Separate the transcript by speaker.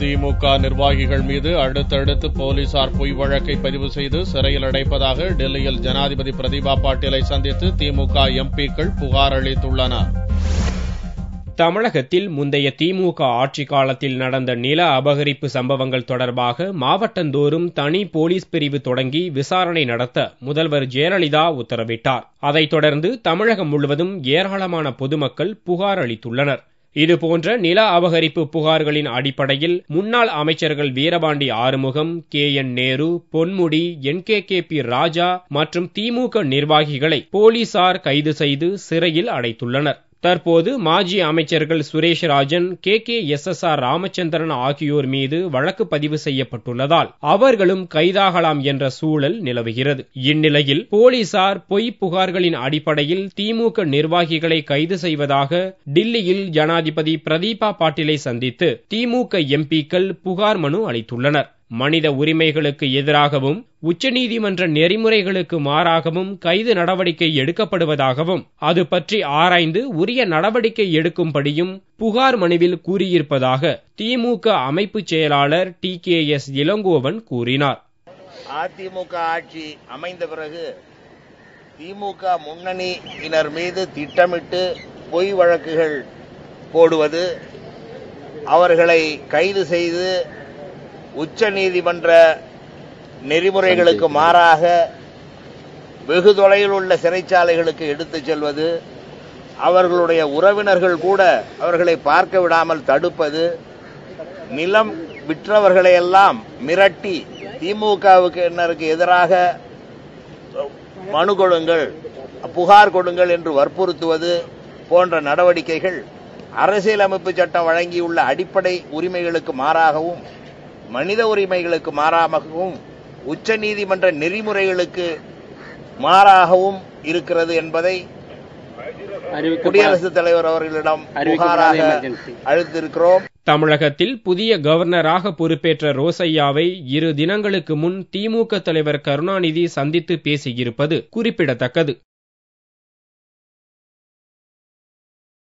Speaker 1: திமுக நிர்வாகிகள் மீது அடுத்தடுத்து போலீசார் பொய் வழக்கை பதிவு செய்து சிறையில் அடைப்பதாக டெல்லியில் ஜனாதிபதி பிரதீபா பாட்டீலை சந்தித்து திமுக எம்பிக்கள் புகார் அளித்துள்ளனர்.
Speaker 2: தமிழகத்தில் முந்தைய திமுக ஆட்சிக் காலத்தில் நடந்த நில அபகரிப்பு சம்பவங்கள் தொடர்பாக மாவட்டந்தோறும் தனி போலீஸ் பிரிவு தொடங்கி விசாரணை நடத்த முதல்வர் ஜெயலலிதா உத்தரவிட்டார். அதைத் தொடர்ந்து தமிழகம் முழுவதும் ஏராளமான பொதுமக்கள் புகார் அளித்துள்ளனர். இதுபோன்ற நில அபகரிப்பு புகார்களின் அடிப்படையில் முன்னாள் அமைச்சர்கள் வீரபாண்டி ஆறுமுகம், KN நேரு, பொன்முடி, NKKP ராஜா மற்றும் திமுக நிர்வாகிகளை போலீசார் கைது செய்து சிறையில் அடைத்துள்ளனர். தற்போது மாஜி அமைச்சர்கள் சுரேஷ்ராஜன், KKSSR ராமச்சந்திரன் ஆகியோர் மீது வழக்கு பதிவு செய்யப்பட்டுள்ளதால் அவர்களும் கைதாகலாம் என்ற சூழல் நிலவுகிறது. இந்நிலையில் போலீசார் பொய் புகார்களின் அடிப்படையில் திமுக நிர்வாகிகளை கைது செய்வதாக டில்லியில் ஜனாதிபதி பிரதீபா பாட்டீலை சந்தித்து திமுக எம்பிக்கள் புகார் மனு அளித்துள்ளனர். மனித உரிமைகளுக்கு எதிராகவும் உச்சநீதிமன்ற நெறிமுறைகளுக்கு மாறாகவும் கைது நடவடிக்கை எடுக்கப்படுவதாகவும் அது பற்றி ஆராய்ந்து உரிய நடவடிக்கை எடுக்கும்படியும் புகார் மனுவில் கூறியிருப்பதாக திமுக அமைப்பு செயலாளர் TKS இளங்கோவன் கூறினார்.
Speaker 3: அதிமுக ஆட்சி அமைந்த பிறகு திமுக முன்னணியினர் மீது திட்டமிட்டு பொய் வழக்குகள் போடுவது, அவர்களை கைது செய்து உச்ச நீதிமன்ற நெறிமுறைகளுக்கு மாறாக வெகு தொலைவில் உள்ள சிறைச்சாலைகளுக்கு எடுத்துச் செல்வது, அவர்களுடைய உறவினர்கள் கூட அவர்களை பார்க்க விடாமல் தடுப்பது, நிலம் விற்றவர்களையெல்லாம் மிரட்டி திமுகவினருக்கு எதிராக மனு கொடுங்கள், புகார் கொடுங்கள் என்று வற்புறுத்துவது போன்ற நடவடிக்கைகள் அரசியலமைப்பு சட்டம் வழங்கியுள்ள அடிப்படை உரிமைகளுக்கு மாறாகவும் மனித உரிமைகளுக்கு மாறாகவும் உச்ச நீதிமன்ற நெறிமுறைகளுக்கு மாறாகவும் இருக்கிறது என்பதை குடியரசுத் தலைவர் அவர்களிடம் புகாராக அளித்திருக்கிறோம்.
Speaker 2: தமிழகத்தில் புதிய கவர்னராக பொறுப்பேற்ற ரோசையாவை 2 தினங்களுக்கு முன் திமுக தலைவர் கருணாநிதி சந்தித்து பேசியிருப்பது குறிப்பிடத்தக்கது.